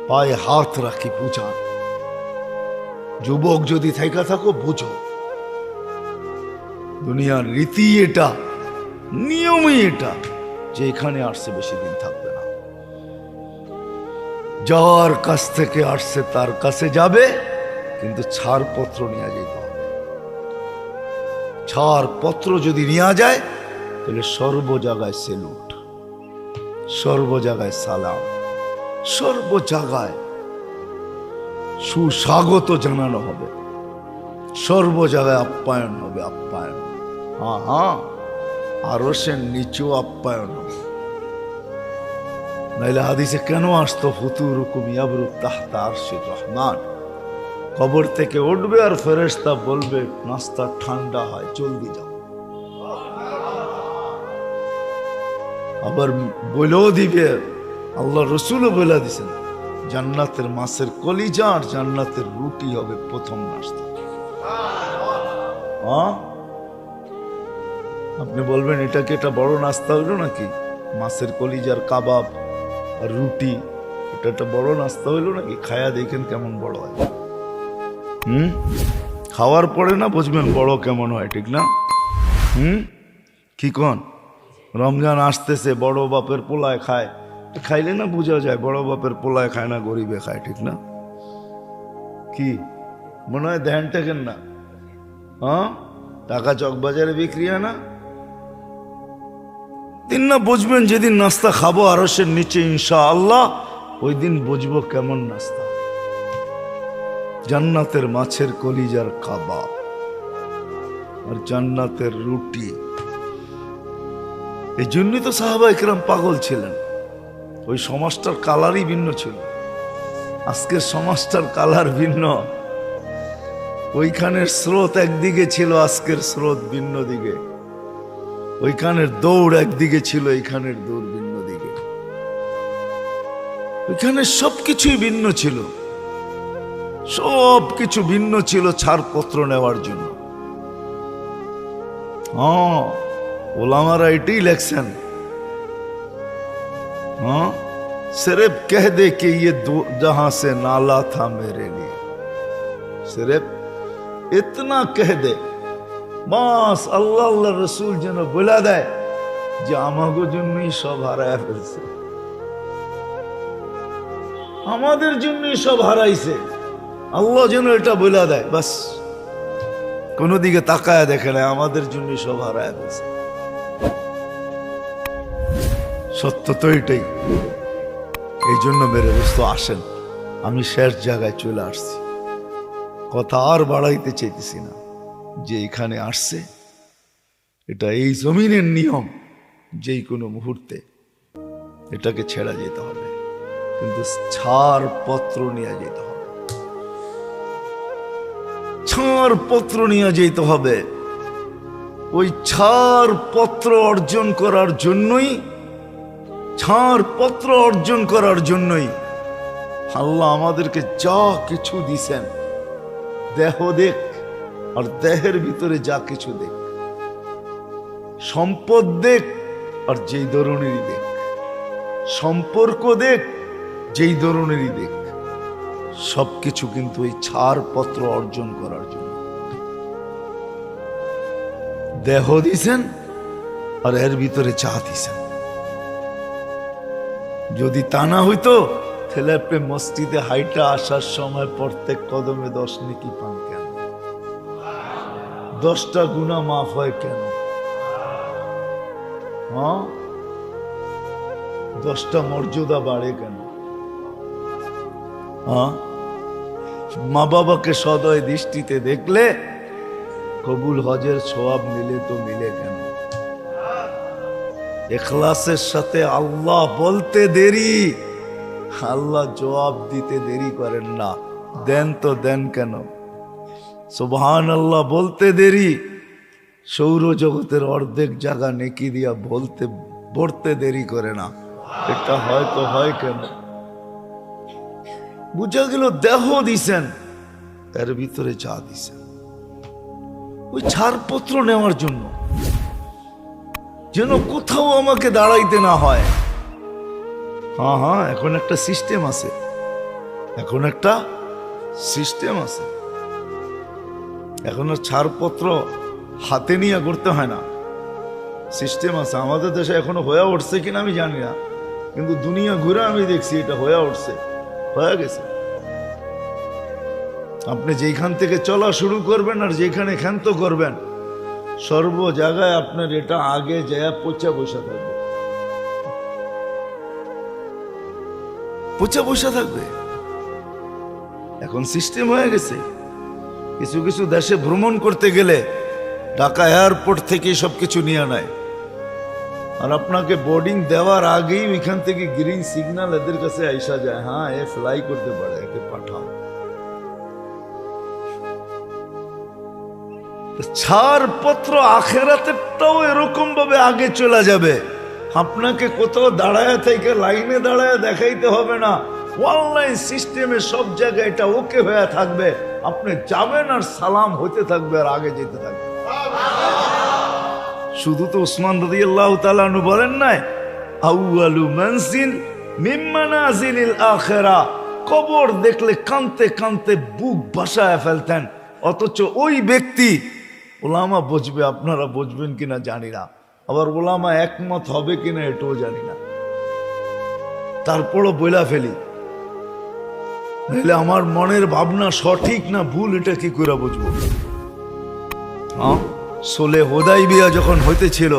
পায়ে হাত রাখি বুঝান। যুবক যদি থাইকা থাকো বুঝো, দুনিয়ার রীতি এটা, নিয়মই এটা, যে এখানে আসছে বেশি দিন থাকবে না। যার কাছ থেকে আসছে তার কাছে যাবে, কিন্তু ছাড়পত্র নিয়ে যেতে হবে। ছাড়পত্র যদি নেওয়া যায় তাহলে সর্ব জায়গায় সেলুট, সর্ব জায়গায় সালাম, সর্ব জায়গায় সুস্বাগত জানানো হবে, সর্ব জায়গায় আপ্যায়ন হবে, আপ্যায়ন। হ্যাঁ হ্যাঁ, আরো সে নিচেও আপ্যায়ন হবে। নাইলে হাদিসে কেন আসতো ফুতুরুকুম ইয়াবরু তাহতা আরশির রহমান? কবর থেকে উঠবে আর ফেরেশতা বলবে নাস্তা ঠান্ডা হয়, জলদি যাও। আবার বলেও দিবে, আল্লাহ রসুলও বলে দিছেন, জান্নাতের মাছের কলিজা আর জান্নাতের রুটি হবে প্রথম নাস্তা। আপনি বলবেন এটা কি একটা বড় নাস্তা হইল নাকি? মাছের কলিজার কাবাব আর রুটি, এটা একটা বড় নাস্তা হইল নাকি? খায়া দেখেন কেমন বড় হয়। খাওয়ার পরে না বুঝবেন বড় কেমন হয়, ঠিক না? কি কন? রমজান আসতেছে, বড় বাপের পোলায় খায়, খাইলে না বোঝা যায় বড় বাপের পোলায় খায় না গরিবে খায়, ঠিক না? কি মনে হয় ধ্যান টেকেন না? হ্যাঁ, টাকা চকবাজারে বিক্রি হয় না? দিন না বুঝবেন যেদিন নাস্তা খাবো আরশের নিচে ইনশাআল্লাহ, ওই দিন বুঝবো কেমন নাস্তা। জান্নাতের মাছের কলিজার কাবাব আর জান্নাতের রুটি। এই জন্যই তো সাহাবা ইকরাম পাগল ছিলেন। ওই সমাজটার কালারই ভিন্ন ছিল, আজকের সমাজটার কালার ভিন্ন। ওইখানের স্রোত একদিকে ছিল, আজকের স্রোত ভিন্ন দিকে। ওইখানের দৌড় একদিকে ছিল, এইখানের দৌড় ভিন্ন দিকে। ওইখানে সবকিছুই ভিন্ন ছিল, সবকিছু ভিন্ন ছিল ছাড়পত্র নেওয়ার জন্য। হ্যাঁ, ওলামারা এটাই লেখছেন, हाँ सिर्फ कह दे कि ये जहां से नाला था मेरे लिए, सिर्फ इतना कह दे, বাস আল্লাহ আল্লাহ রসুল যেন বলে দেয় যে আমাকে জন্যই সব হারায় ফেলছে, আমাদের জন্যই সব হারাইছে। আল্লাহ যেন এটা বলে দেয়, বাস কোন দিকে তাকায় দেখে না, আমাদের জন্যই সব হারায় ফেলছে। সত্য তো এটাই। এই জন্য মেরে দোস্ত আসেন, আমি শেষ জায়গায় চলে আসছি, কথা আর বাড়াইতে চাইতেছি না। যে এখানে আসছে এটা এই জমিনের নিয়ম, যেই কোনো মুহূর্তে এটাকে ছেড়া যেতে হবে, কিন্তু ছাড়পত্র নিয়ে যেতে হবে, ছাড়পত্র নিয়ে যেতে হবে। ওই ছাড়পত্র অর্জন করার জন্যই, ছাড়পত্র অর্জন করার জন্যই আল্লাহ আমাদেরকে যা কিছু দিছেন, দেহ দেখ আর দেহের ভিতরে যা কিছু দেখ, সম্পদ দেখ আর যেই ধরনেরই দেখ, সম্পর্ক দেখ যেই ধরনেরই দেখ, সবকিছু কিন্তু এই ছাড়পত্র অর্জন করার জন্য। দেহ দিছেন আর এর ভিতরে চা দিছেন। যদি তা না হইতো তাহলে আপনি মসজিদে হাইটা আসার সময় প্রত্যেক কদমে 10 নেকি পান কেন? 10টা গুনাহ মাফ হয় কেন? হ্যাঁ, 10টা মর্যাদা বাড়ে কেন? হ্যাঁ, মা বাবাকে সদয় দৃষ্টিতে দেখলে কবুল হজের সওয়াব মিলে তো মিলে কেন? ইখলাসের সাথে আল্লাহ বলতে দেরি, আল্লাহ জবাব দিতে দেরি করেন না, দেন তো দেন কেন? সুবহানাল্লাহ বলতে দেরি, সৌরজগতের অর্ধেক জায়গা নেকি দিয়া বলতে দেরি করে না, এটা হয়তো হয় কেন? বুঝা গেল দেহ দিছেন, এর ভিতরে চা দিছেন ওই ছাড়পত্র নেওয়ার জন্য, যেন কোথাও আমাকে দাঁড়াইতে না হয়। হ্যাঁ হ্যাঁ, এখন একটা সিস্টেম আছে, এখন একটা সিস্টেম আছে, এখন আর ছাড়পত্র হাতে নিয়ে করতে হয় না, সিস্টেম আছে। আমাদের দেশে এখনো হয়ে উঠছে কিনা আমি জানি না, কিন্তু দুনিয়া ঘুরে আমি দেখছি এটা হয়ে উঠছে, হয়ে গেছে। আপনি যেখান থেকে চলা শুরু করবেন আর যেখানে ক্ষান্ত করবেন, সর্ব জায়গায় আপনার এটা আগে যায় পচা বসা থাকবে, পচা বসা থাকবে। এখন সিস্টেম হয়ে গেছে। কিছু কিছু দেশে ভ্রমণ করতে গেলে ঢাকা এয়ারপোর্ট থেকে সবকিছু নিয়ে নেয়, আর আপনাকে বোর্ডিং দেওয়ার আগেই ওইখান থেকে গ্রিন সিগন্যাল এদের কাছে আইসা যায়, হ্যাঁ এ ফ্লাই করতে পারে, একে পাঠাও। ছাড়পত্র আখেরাতেরটাও এরকম ভাবে আগে চলে যাবে। আপনাকে কোথাও দাঁড়ায় থেকে লাইনে দাঁড়ায় দেখাইতে হবে না, অনলাইন সিস্টেমে সব জায়গায় এটা ওকে হয়ে থাকবে। আপনি যাবেন আর সালাম হইতে থাকবে আর আগে যেতে থাকবে। শুধু তো উসমান রাদিয়াল্লাহু তাআলা আনহু বলেন নাই, আউয়ালু মানজিল মিন মানাজিলিল আখিরা, কবর দেখলে কাঁদতে কাঁদতে বুক ভাসায় ফেলতেন। অথচ ওই ব্যক্তি, ওলামা বুঝবে, আপনারা বুঝবেন কিনা জানি না, আবার ওলামা একমত হবে কিনা এটাও জানি না, তারপরও বইলা ফেলি, নাহলে আমার মনের ভাবনা সঠিক না ভুল এটা কি করে বুঝবো? হ্যাঁ, সোলে হোদাইবিয়া যখন হইতেছিল,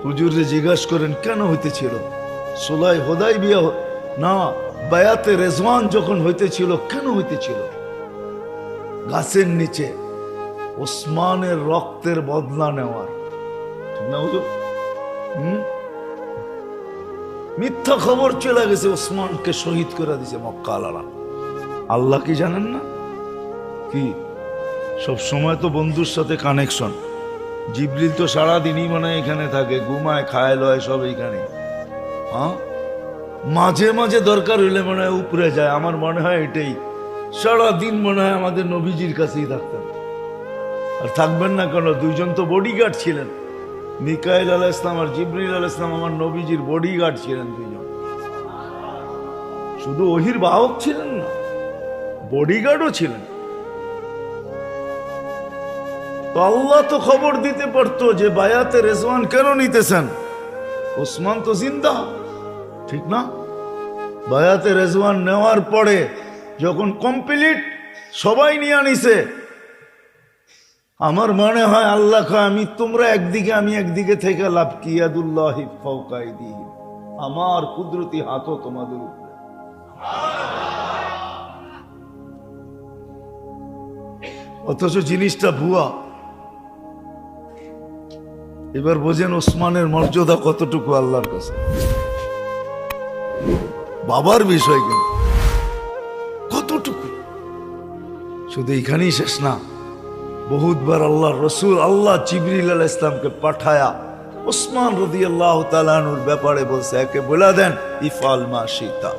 হুজুরে জিজ্ঞাসা করেন কেন হইতেছিল? সোলাই হোদাইবিয়া না, বায়াতে রেজওয়ান যখন হইতেছিল কেন হইতেছিল? গাছের নিচে ওসমানের রক্তের বদলা নেওয়ার, ঠিক না হুজুর? মিথ্যা খবর চলে গেছে, ওসমানকে শহীদ করে দিছে মক্কা আলারা। আল্লাহ কি জানেন না? কি সব সময় তো বন্ধুর সাথে কানেকশন। জিবরিল তো সারাদিনই মনে হয় এখানে থাকে, ঘুমায়, খায়, লয়, সব এইখানে। হ্যাঁ, মাঝে মাঝে দরকার হইলে মনে হয় উপরে যায়। আমার মনে হয় এটাই, সারাদিন মনে হয় আমাদের নবীজির কাছেই থাকতেন। আর থাকবেন না কেন? দুইজন তো বডিগার্ড ছিলেন, মিকাইল আলাইহিস সালাম আর জিবরিল আলাইহিস সালাম আমার নবীজির বডিগার্ড ছিলেন দুইজন। শুধু ওহির বাহক ছিলেন না, বডিগার্ডও ছিলেন। তো আল্লাহ তো খবর দিতে পারতো যে বায়াতে রেজওয়ান কেন নিতেছেন, ওসমান তো জিন্দা, ঠিক না? বায়াতে রেজওয়ান নেওয়ার পরে যখন কমপ্লিট সবাই নিয়ে নিছে, আমার মনে হয় আল্লাহ কয়, আমি তোমরা একদিকে আমি একদিকে থেকে লাভ কি, ইয়াদুল্লাহি ফাওকা আইদিহিম, আমার কুদরতি হাতও তোমাদের উপরে। অথচ জিনিসটা ভুয়া। এবার বোঝেন ওসমানের মর্যাদা কতটুকু আল্লাহর কাছে। বাবার বিষয় কিন্তু কতটুকু, শুধু এখানেই শেষ না। বহুতবার আল্লাহর রাসূল, আল্লাহ জিবরিল আলাইহিস সালামকে পাঠায়া ওসমান রাদিয়াল্লাহু তাআলা আনহুর ব্যাপারে বলছে, একে বলে দেন ইফআল মা শিতা,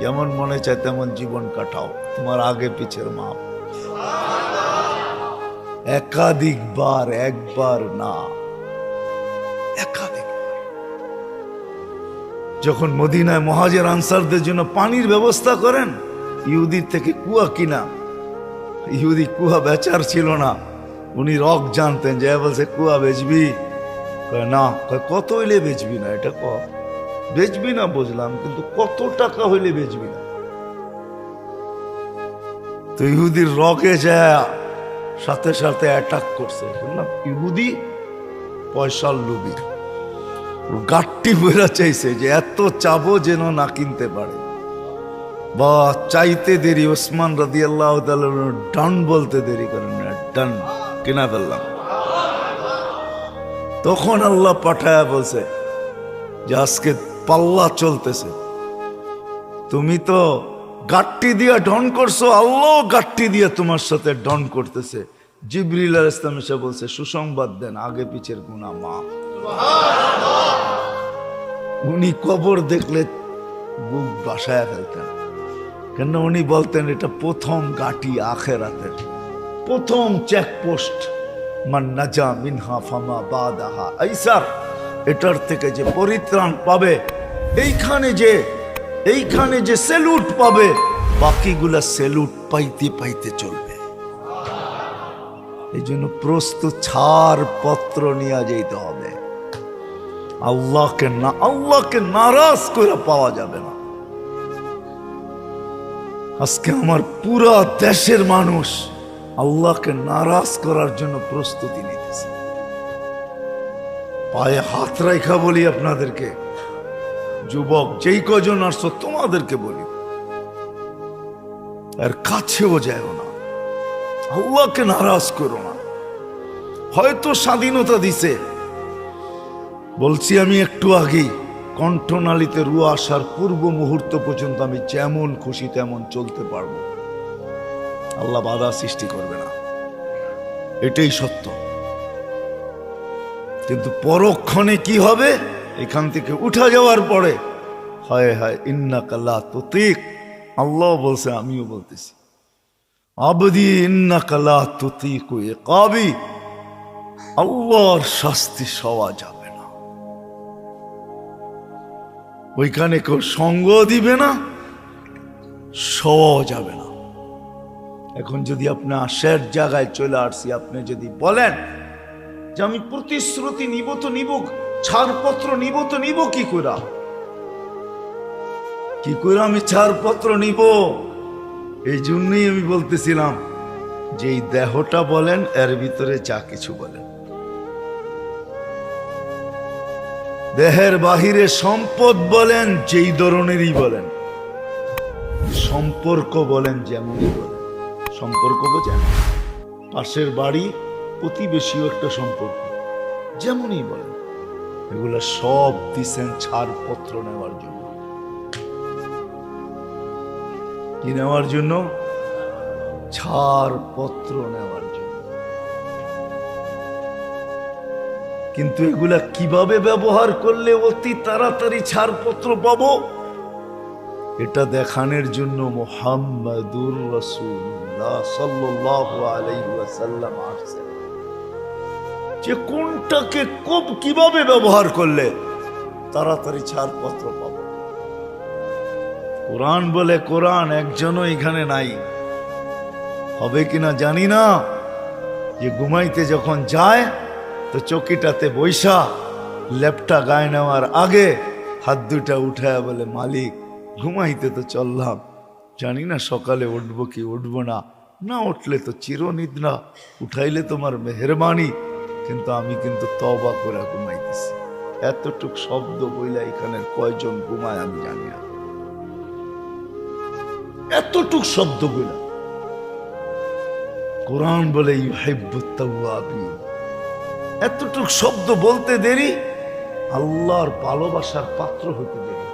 যেমন মনে চায় তেমন জীবন কাটাও, তোমার আগে পিছের মাপ। একাধিকবার, একবার না, একাধিক। যখন মদিনায় মুহাজির আনসারদের জন্য পানির ব্যবস্থা করেন, ইহুদির থেকে কুয়া কিনা, ইহুদি কুয়া বেচার ছিল না, উনি রক জানতেন, যে বলছে কুয়া বেচবি? না। কত হইলে বেচবি না? এটা বেচবি না বুঝলাম, কিন্তু কত টাকা হইলে বেচবি না? তো ইহুদির রকে যায় সাথে সাথে অ্যাটাক করছে। ইহুদি পয়সার লোভী, গাট্টি বইরা চাইছে যে এত চাবো যেন না কিনতে পারে। বা চাইতে দেরি, ওসমান রাদিয়াল্লাহু তাআলা ডান বলতে দেরি করেন না, ডান কিনা ফেললাম। তখন আল্লাহ পাঠায়া বলছে যে আজকে পাল্লা চলতেছে, তুমি তো গাট্টি দিয়া ডন করছো, আল্লাহ গাট্টি দিয়া তোমার সাথে ডন করতেছে। জিবরিল আলাইহিস সালাম এসে বলছে, সুসংবাদ দেন, আগে পিছের গুনাহ মাফ। উনি কবর দেখলে বুক বাসায় ফেলতেন, কেন উনি বলতেন এটা প্রথম গাটি আখেরাতের, প্রথম চেকপোস্ট। মান নাজা মিনহা ফামা বাদাহা আইসার, এটার থেকে যে পরিত্রাণ পাবে, এইখানে যে স্যালুট পাবে, বাকিগুলা সেলুট পাইতে পাইতে চলবে। এই জন্য প্রস্তুত ছাড় পত্র নিয়ে যেতে হবে। আল্লাহকে নারাজ করে পাওয়া যাবে না। আজকে আমার পুরা দেশের মানুষ আল্লাহকে নারাজ করার জন্য প্রস্তুতি নিতেছে। পায়ে হাত রাখা বলি আপনাদেরকে, যুবক যেই কজন আসছো তোমাদেরকে বলি, আর কাছেও যাও না, আল্লাহকে নারাজ করো না। হয়তো স্বাধীনতা দিছে, বলছি আমি একটু আগেই, কণ্ঠনালীতে রুয়া আসার পূর্ব মুহূর্ত পর্যন্ত আমি যেমন খুশি তেমন চলতে পারবো, আল্লাহ বাধা সৃষ্টি করবে না, এটাই সত্য। কিন্তু পরক্ষণে কি হবে, এখান থেকে উঠা যাওয়ার পরে হায় হায় ইন্নাকা লা তুতিক, আল্লাহ বলছে আমিও বলতেছি, আবদি ইন্নাকা লা তুতিকু ইকাবি, আল্লাহর শাস্তি সওয়া যাবে না। ওইখানে কেউ সঙ্গ দিবে না, সওয়া যাবে না। এখন যদি আপনি আশের জায়গায় চলে আসছি, আপনি যদি বলেন যে আমি প্রতিশ্রুতি নিব তো নিব, ছাড়পত্র নিব তো নিব কি করে আমি ছাড়পত্র নিব? এই জন্যই আমি বলতেছিলাম যে এই দেহটা বলেন, এর ভিতরে যা কিছু বলেন, দেহের বাহিরে সম্পদ বলেন যেই ধরনেরই বলেন, সম্পর্ক বলেন যেমনই বলেন, সম্পর্ক বোঝেন, পাশের বাড়ি প্রতিবেশীও একটা সম্পর্ক, যেমনই বলেন, এগুলো সব দিছেন ছাড়পত্র নেওয়ার জন্য। কি নেওয়ার জন্য? ছাড়পত্র নেওয়ার জন্য। কিন্তু এগুলা কিভাবে ব্যবহার করলে অতি তাড়াতাড়ি ছাড়পত্র পাবো, এটা দেখানোর জন্য মুহাম্মাদুর রাসূলুল্লাহ সাল্লাল্লাহু আলাইহি ওয়াসাল্লাম আসছেন, যে কোনটাকে কিভাবে ব্যবহার করলে তাড়াতাড়ি ছাড়পত্র পাবো। কোরআন বলে, কোরআন একজনও এখানে নাই, হবে কিনা জানি না, যে ঘুমাইতে যখন যায় তো চকিটাতে বৈশা লেপটা গায়ে নেওয়ার আগে হাত দুটা উঠায় বলে, মালিক ঘুমাইতে তো চললাম, জানি না সকালে উঠবো কি উঠবো না, না উঠলে তো চিরনিদ্রা, উঠাইলে তোমার মেহেরবানি, কিন্তু আমি কিন্তু তওবা করে ঘুমাইতেছি। এতটুক শব্দ বইলা এখানে কয়জন ঘুমায় আমি জানি না, এতটুক শব্দ বইলা। কোরআন বলে ইউহিব্বুত তাওয়াবিন, এতটুক শব্দ বলতে দেরি, আল্লাহর ভালোবাসার পাত্র হতে দেরি।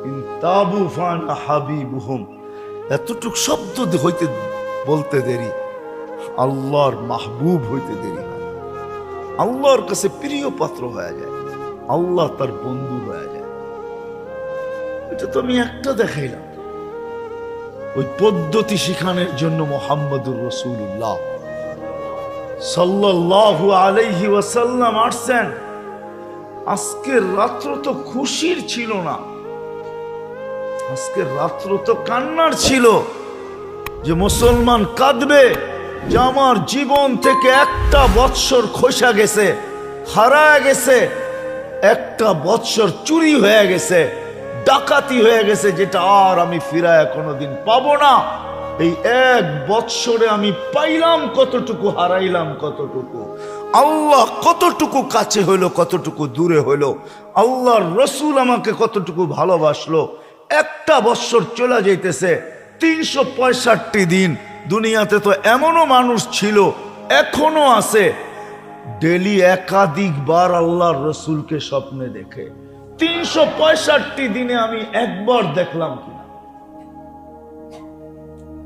ইন তাবু ফানা হাবিবুহুম, এতটুক শব্দ হইতে বলতে দেরি, আল্লাহর মাহবুব হইতে দেরি হয়, আল্লাহর কাছে প্রিয় পাত্র হয়ে যায়, আল্লাহ তার বন্ধু হয়ে যায়। এটা তো আমি একটা দেখাইলাম। ওই পদ্ধতি শিখানোর জন্য মুহাম্মাদুর রাসূলুল্লাহ সাল্লাল্লাহু আলাইহি ওয়াসাল্লাম আসছেন। আজকের রাত্র তো খুশির ছিল না, আজকের রাত্র তো কান্নার ছিল, যে মুসলমান কাঁদবে যে আমার জীবন থেকে একটা বৎসর খসা গেছে, হারায় গেছে, একটা বৎসর চুরি হয়ে গেছে, ডাকাতি হয়ে গেছে, যেটা আর আমি ফিরায় কোনোদিন পাবো না। এই এক বৎসরে আমি পাইলাম কতটুকু, হারাইলাম কতটুকু, আল্লাহ কতটুকু কাছে হইলো, কতটুকু দূরে হইলো, আল্লাহর রসুল আমাকে কতটুকু ভালোবাসলো। একটা বৎসর চলে যাইতেছে, 365 দিন। দুনিয়াতে তো এমনও মানুষ ছিল, এখনো আছে, ডেলি একাধিকবার আল্লাহর রসুলকে স্বপ্নে দেখে। 365 দিনে আমি একবার দেখলাম কিনা?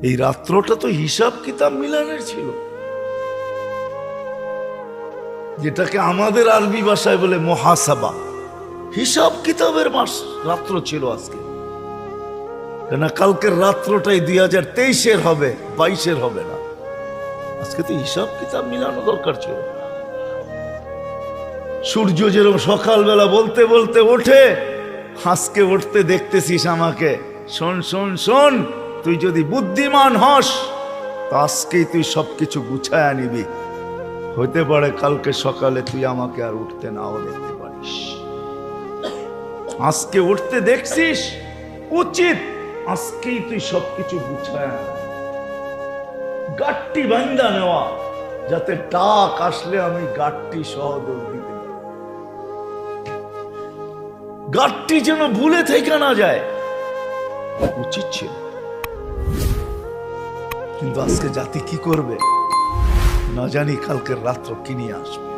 এই রাত্রটা তো হিসাব কিতাব মিলানের ছিল, যেটাকে আমাদের আরবি ভাষায় বলে মুহাসাবা। হিসাব কিতাবের মাস রাত্র ছিল আজকে, কেন কালকের রাত্রটাই 2023-এর হবে, 22-এর হবে না। আজকে তো হিসাব কিতাব মিলানো দরকার ছিল। সূর্য যেরকম সকালবেলা বলতে বলতে ওঠে, আজকে উঠতে দেখতেছিস আমাকে, শোন শোন শোন, তুই যদি বুদ্ধিমান হস তো আজকেই তুই সবকিছু গুছায় নিবি। হতে পারে কালকে সকালে তুই আমাকে আর উঠতে নাও দেখতে পারিস। আজকে উঠতে দেখছিস, উচিত আজকেই তুই সবকিছু গুছায় গাট্টি বান্দা নেওয়া, যাতে ডাক আসলে আমি গাট্টি সহ দৌড় দিতে পারি। গাট্টি যেন ভুলে থেকে না যায়, উচিত ছিল। কিন্তু আজকে জাতি কি করবে না জানি, কালকের রাত্র কি নিয়ে আসবে।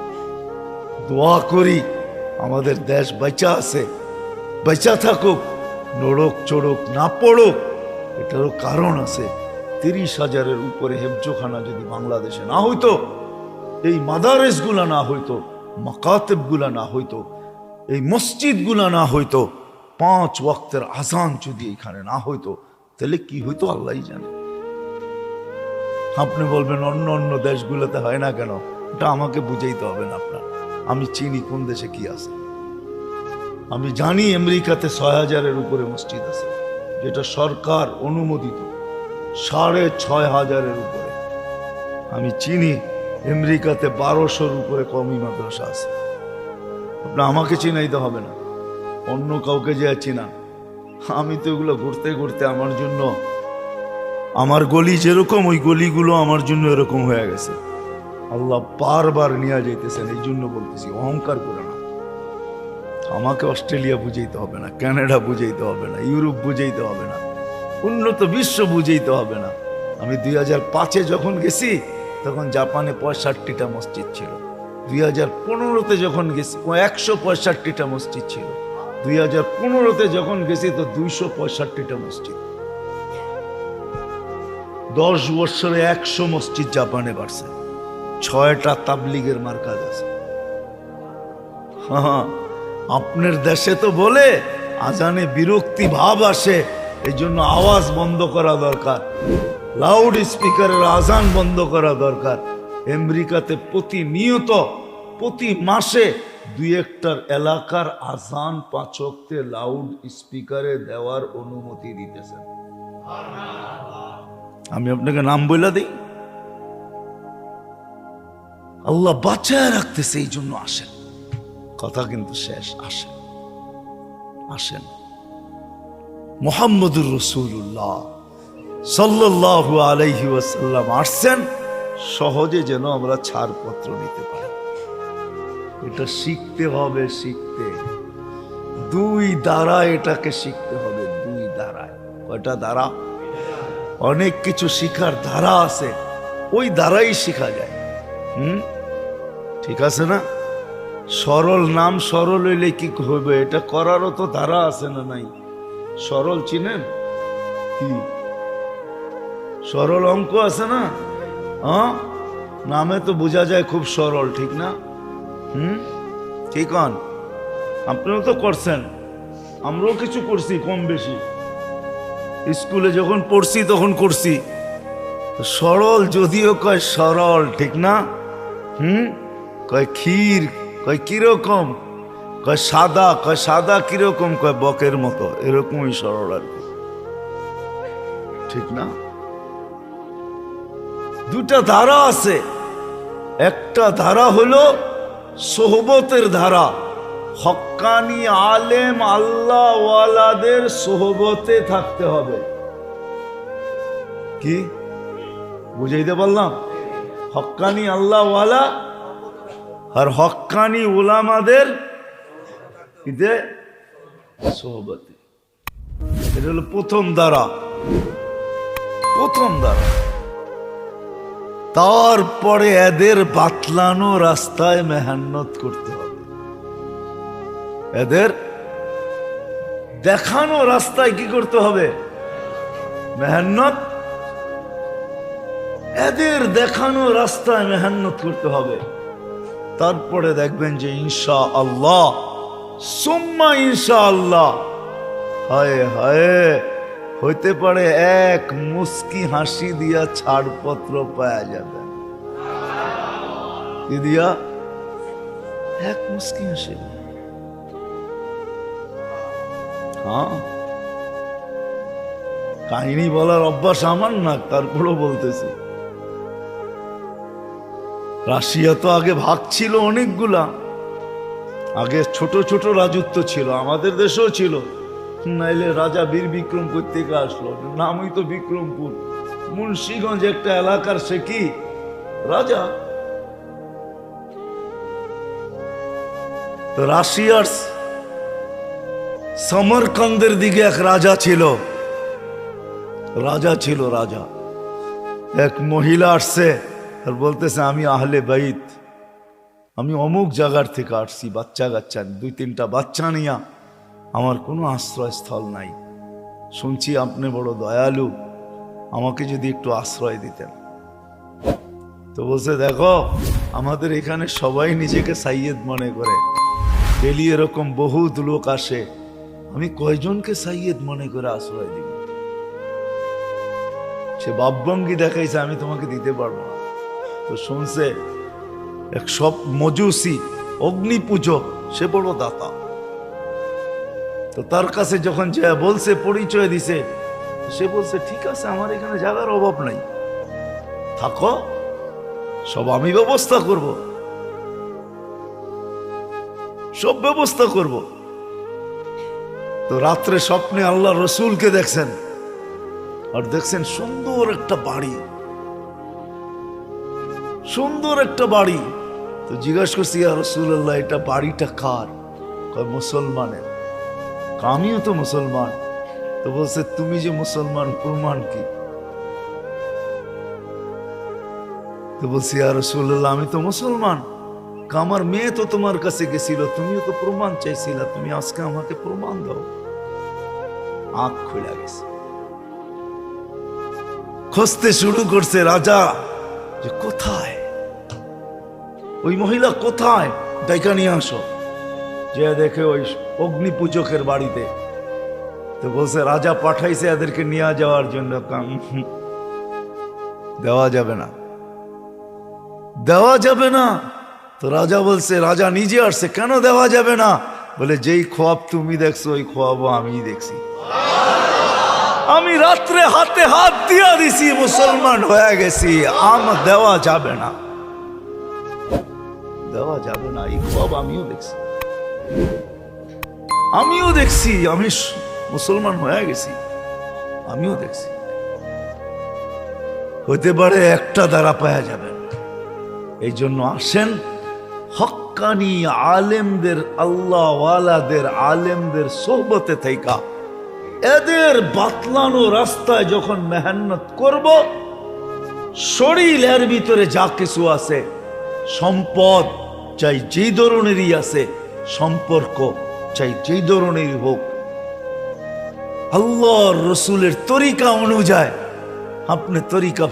দোয়া করি আমাদের দেশ বেঁচা আছে, বেঁচা থাকুক, নড়ক চড়ক না পড়ুক। এটারও কারণ আছে। 30,000-এর উপরে হেফজোখানা যদি বাংলাদেশে না হইতো, এই মাদারেস গুলা না হইতো, মাকাতেব গুলা না হইতো, এই মসজিদ গুলা না হইতো, 5 ওয়াক্তের আজান যদি এখানে না হইতো, তাহলে কি হইতো আল্লাহই জানে। আপনি বলবেন অন্য অন্য দেশগুলোতে হয় না কেন, এটা আমাকে বুঝাইতে হবে না আপনার। আমি চিনি কোন দেশে কি আছে। আমি জানি আমেরিকাতে 6,000-এর উপরে মসজিদ আছে, যেটা সরকার অনুমোদিত, 6,500-এর উপরে। আমি চিনি আমেরিকাতে 1200-র উপরে কওমি মাদ্রাসা আছে। আপনার আমাকে চিনাইতে হবে না, অন্য কাউকে যে চিনা। আমি তো এগুলো ঘুরতে ঘুরতে আমার জন্য, আমার গলি যেরকম ওই গলিগুলো আমার জন্য এরকম হয়ে গেছে। আল্লাহ বারবার নিয়ে যাইতেছেন, এই জন্য বলতেছি, অহংকার করে না। আমাকে অস্ট্রেলিয়া বুঝাইতে হবে না, কানাডা বুঝাইতে হবে না, ইউরোপ বুঝাইতে হবে না, উন্নত বিশ্ব বুঝাইতে হবে না। আমি 2005-এ যখন গেছি তখন জাপানে 65টা মসজিদ ছিল। 2015-তে যখন গেছি 165টা মসজিদ ছিল। 2015-তে যখন গেছি তো 265টা মসজিদ। 10 বছরে 100 মসজিদ জাপানে বাড়ছে। 6টা তাবলিগের মার্কাজ আছে। হ্যাঁ, আপনার দেশে তো বলে আজানে বিরক্তি ভাব আসে, এই জন্য আওয়াজ বন্ধ করা দরকার, লাউড স্পিকারের আজান বন্ধ করা দরকার। আমেরিকাতে প্রতিনিয়ত প্রতি মাসে 2-1টার এলাকার আজান 5 ওয়াক্তে লাউড স্পিকারে দেওয়ার অনুমতি দিতেছেন। আমি আপনাকে নাম বলে দিই, আল্লাহ বাঁচায় রাখতেছে, এই জন্য আসেন। কথা কিন্তু শেষ, আসেন আসেন। মুহাম্মদুর রাসূলুল্লাহ সাল্লাল্লাহু আলাইহি ওয়াসাল্লাম আসছেন সহজে যেন আমরা ছাড়পত্র নিতে পারি। এটা শিখতে হবে, শিখতে 2 দ্বারা এটাকে শিখতে হবে, 2 দ্বারায়। কয়টা দ্বারা? অনেক কিছু শিখার ধারা আছে, ওই দ্বারাই শিখা যায়। ঠিক আছে না? সরল নাম সরল হইলে কি হবে, এটা করারও তো ধারা আছে না নাই? সরল চিনেন কি? সরল অঙ্ক আছে না? হ্যাঁ, নামে তো বোঝা যায় খুব সরল, ঠিক না? ঠিক হন? আপনিও তো করছেন, আমরাও কিছু করছি কম বেশি। স্কুলে যখন পড়ছি তখন করছি। সরল যদিও কয় সরল, ঠিক না? কয় ক্ষীর, কয় কিরকম, কয় সাদা, কয় সাদা কিরকম, কয় বকের মতো, এরকমই সরল আর কি, ঠিক না? 2টা ধারা আছে। একটা ধারা হলো সোহবতের ধারা, হক্কানি আলেম আল্লাহ ওয়ালাদের সোহবতে থাকতে হবে। কি বুঝাইতে পারলাম? হক্কানি আল্লাহ ওয়ালা আর হক্কানি উলামাদের সোহবতে। এটা হলো প্রথম ধারা, প্রথম ধারা। তারপরে এদের বাতলানো রাস্তায় মেহনত করতে হবে, এদের দেখানো রাস্তায় কি করতে হবে? মেহনত। এদের দেখানো রাস্তায় মেহনত করতে হবে। তারপরে দেখবেন যে ইনশাআল্লাহ সুম্মা ইনশাআল্লাহ, হায় হায়, হইতে পারে এক মুস্কি হাসি দিয়া ছাড়পত্র পাওয়া যাবে। কি দিয়া? এক মুস্কি হাসি। হ্যাঁ, কাহিনী বলার অভ্যাস আমার না, তারপরও বলতেছি। রাশিয়া তো আগে ভাগ ছিল অনেকগুলা, আগে ছোট ছোট রাজত্ব ছিল, আমাদের দেশেও ছিল। নাইলে রাজা বীর বিক্রম থেকে আসলো, নামই তো বিক্রমপুর। মুন্সিগঞ্জ একটা এলাকার, সে কি রাজা। তো রাশিয়ার সমরকন্দের দিকে এক রাজা ছিল, রাজা। এক মহিলা আসছে আর বলতেছে, আমি আহলে বাইত, আমি অমুক জায়গার থেকে আসছি, বাচ্চা কাচ্চা 2-3টা বাচ্চা নিয়া, আমার কোনো আশ্রয়স্থল নাই। শুনছি আপনি বড় দয়ালু, আমাকে যদি একটু আশ্রয় দিতেন। তো বলছে, দেখো আমাদের এখানে সবাই নিজেকে সাইয়েদ মনে করে, ডেলি এরকম বহুত লোক আসে, আমি কয়জনকে সাইয়েদ মনে করে আশ্রয় দিব? সে বাপভঙ্গি দেখাইছে, আমি তোমাকে দিতে পারবো না। তো শুনছে এক সব মজুসি, অগ্নি পূজক, সে বড় দাতা। তো তার কাছে যখন যে বলছে, পরিচয় দিছে, সে বলছে, ঠিক আছে, আমার এখানে জায়গার অভাব নাই, থাকো, সব আমি ব্যবস্থা করব, সব ব্যবস্থা করব। তো রাত্রে স্বপ্নে আল্লাহ রসুলকে দেখছেন, আর দেখছেন সুন্দর একটা বাড়ি, সুন্দর একটা বাড়ি। তো জিজ্ঞাসা করছি, ইয়া রাসূলুল্লাহ, এটা বাড়িটা কার? কয় মুসলমানের। আমিও তো মুসলমান। তো বলছে, তুমি যে মুসলমান, প্রমাণ কি? তো বলছি, ইয়া রাসূলুল্লাহ, আমি তো মুসলমান। আমার মেয়ে তো তোমার কাছে গেছিল, তুমিও তো প্রমাণ চাইছিলা, তুমি আজকে আমাকে প্রমাণ দাও। আঁখ খুলে গেছে, খুঁজতে শুরু করছে রাজা, যে কোথায় ওই মহিলা, কোথায়, ডাইকা নিয়ে আসো। যে দেখে ওই অগ্নি পূজকের বাড়িতে। তো বলছে, রাজা পাঠাইছে এদেরকে নিয়ে যাওয়ার জন্য। দেওয়া যাবে না, দেওয়া যাবে না। তো রাজা বলছে, রাজা নিজে আসছে, কেন দেওয়া যাবে না? বলে, যেই খোয়াব তুমি দেখছো, ওই খোয়াবও আমি দেখছি। আমি রাত্রে হাতে হাত দিয়া দিছি, মুসলমান হয়ে গেছি, দেওয়া যাবে না, দেওয়া যাবে না। এই খোয়াব আমিও দেখছি, আমিও দেখছি, আমি মুসলমান হয়ে গেছি, আমিও দেখছি। হতে পারে একটা দ্বারা পাওয়া যাবে। এই জন্য আসেন হক্কানি আলেমদের, আল্লাহওয়ালাদের, আলেমদের সোহবতে থাইকা এদের বাতলানো রাস্তায় যখন মেহনত করব, শরীরের ভিতরে যা কিছু আছে, সম্পদ চাই যেই ধরনেরই আছে, সম্পর্ক চাই যেই ধরনেরই হোক, আল্লাহর রসুলের তরিকা অনুযায়ী আপনি তরিকা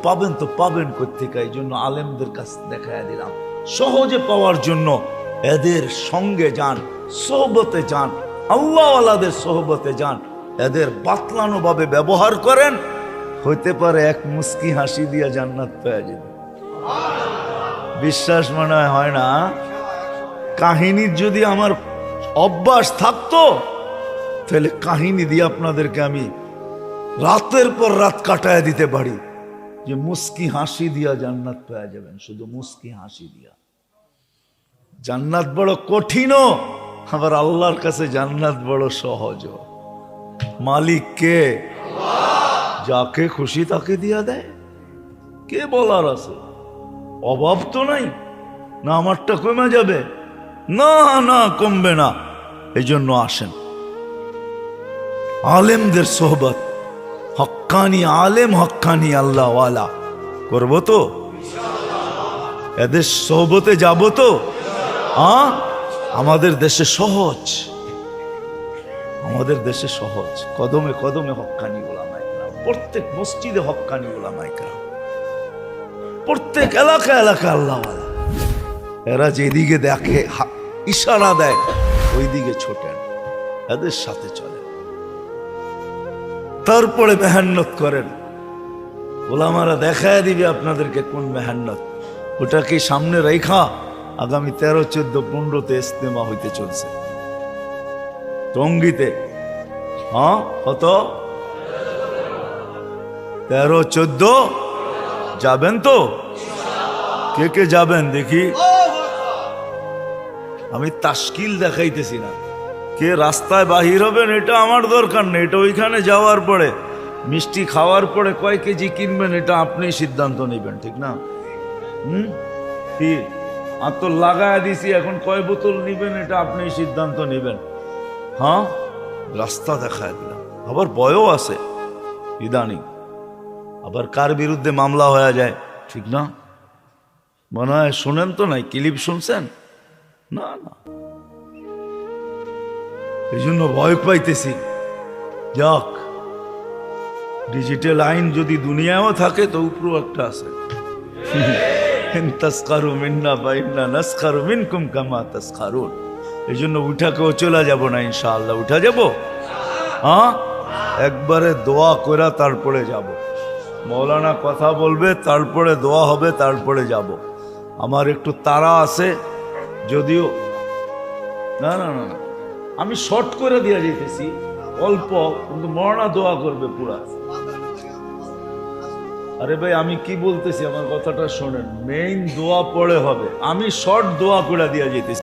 পাবেন তো পাবেন কোত্থেকে। এই জন্য আলেমদের কাছে দেখাইয়া দিলাম, সহজে পাওয়ার জন্য এদের সঙ্গে যান, সোহবতে যান, আল্লাহওয়ালাদের সোহবতে যান, এদের বাতলানো ভাবে ব্যবহার করেন। হইতে পারে এক মুস্কি হাসি দিয়া জান্নাত পেয়ে যাবে। বিশ্বাস মনে হয় না? কাহিনীর যদি আমার অভ্যাস থাকতো, তাহলে কাহিনী দিয়ে আপনাদেরকে আমি রাতের পর রাত কাটায় দিতে পারি, যে মুস্কি হাসি দিয়া জান্নাত পেয়ে যাবেন, শুধু মুস্কি হাসি দিয়া। জান্নাত বড় কঠিন, আবার আল্লাহর কাছে জান্নাত বড় সহজ। মালিক কে? যাকে খুশি তাকে দিয়া দেয়। কে বলার আছে? অভাব তো নাই, না আমারটা কমে যাবে, না না কমবে না। এই জন্য আসেন আলেমদের সোহবত, হক্কানি আলেম, হক্কানি আল্লাহওয়ালা করবো তো, এদের সোহবতে যাব তো। আমাদের দেশে সহজ, আমাদের দেশে সহজ, কদমে কদমে হক্কানি ওলামায়ে কেরাম, প্রত্যেক মসজিদে হক্কানি ওলামায়ে কেরাম, প্রত্যেক এলাকা এলাকা আল্লাহওয়ালা। এরা যেদিকে দেখে ইশারা দেয়, ওই দিকে ছোটেন, এদের সাথে চলে, তারপরে মেহনত করেন। ওলামারা দেখায় দিবে আপনাদেরকে কোন মেহনত। ওটাকে সামনে রেখা আগামী 13, 14, 15 ইস্তেমা হইতে চলছে টঙ্গীতে। হ্যাঁ কত 13 14 যাবেন তো? কে কে যাবেন দেখি? আমি তাশকিল দেখাইতেছি না, কে রাস্তায় বাহির হবেন এটা আমার দরকার নেই, এটা ওইখানে যাওয়ার পরে মিষ্টি খাওয়ার পরে কয় কেজি কিনবেন এটা আপনি সিদ্ধান্ত নেবেন, ঠিক না? কি আর তো লাগায় দিছি, এখন কয় বোতল নিবেন এটা আপনি সিদ্ধান্ত নেবেন। হ্যাঁ রাস্তা দেখায় দিলাম, আবার বয়ও আছে ইদানিং, আবার কার বিরুদ্ধে মামলা হয়ে যায়, ঠিক না? মনে হয় শুনেন তো নাই, ক্লিপ শুনছেন? না না, এই জন্য ভয় পাইতেছি। যাক, ডিজিটাল আইন যদি দুনিয়াও থাকে তো উপরও একটা আছে। তাসখারু মিন্না ফাইন্না নাসখারু মিনকুম কামা তাসখারুন। এই জন্য উঠা কেউ চলে যাব না, ইনশাআল্লাহ উঠা যাব। হ্যাঁ একবারে দোয়া কইরা তারপরে যাব। মৌলানা কথা বলবে, তারপরে দোয়া হবে, তারপরে যাব। আমার একটু তাড়া আছে যদিও। না না না, আমি শর্ট করে দিয়ে যেতেছি অল্প, কিন্তু মরনা দোয়া করবে পুরা। আরে ভাই আমি কি বলতেছি, আমার কথাটা শোনেন, মেইন দোয়া পড়ে হবে, আমি শর্ট দোয়া করে দিয়ে যেতেছি।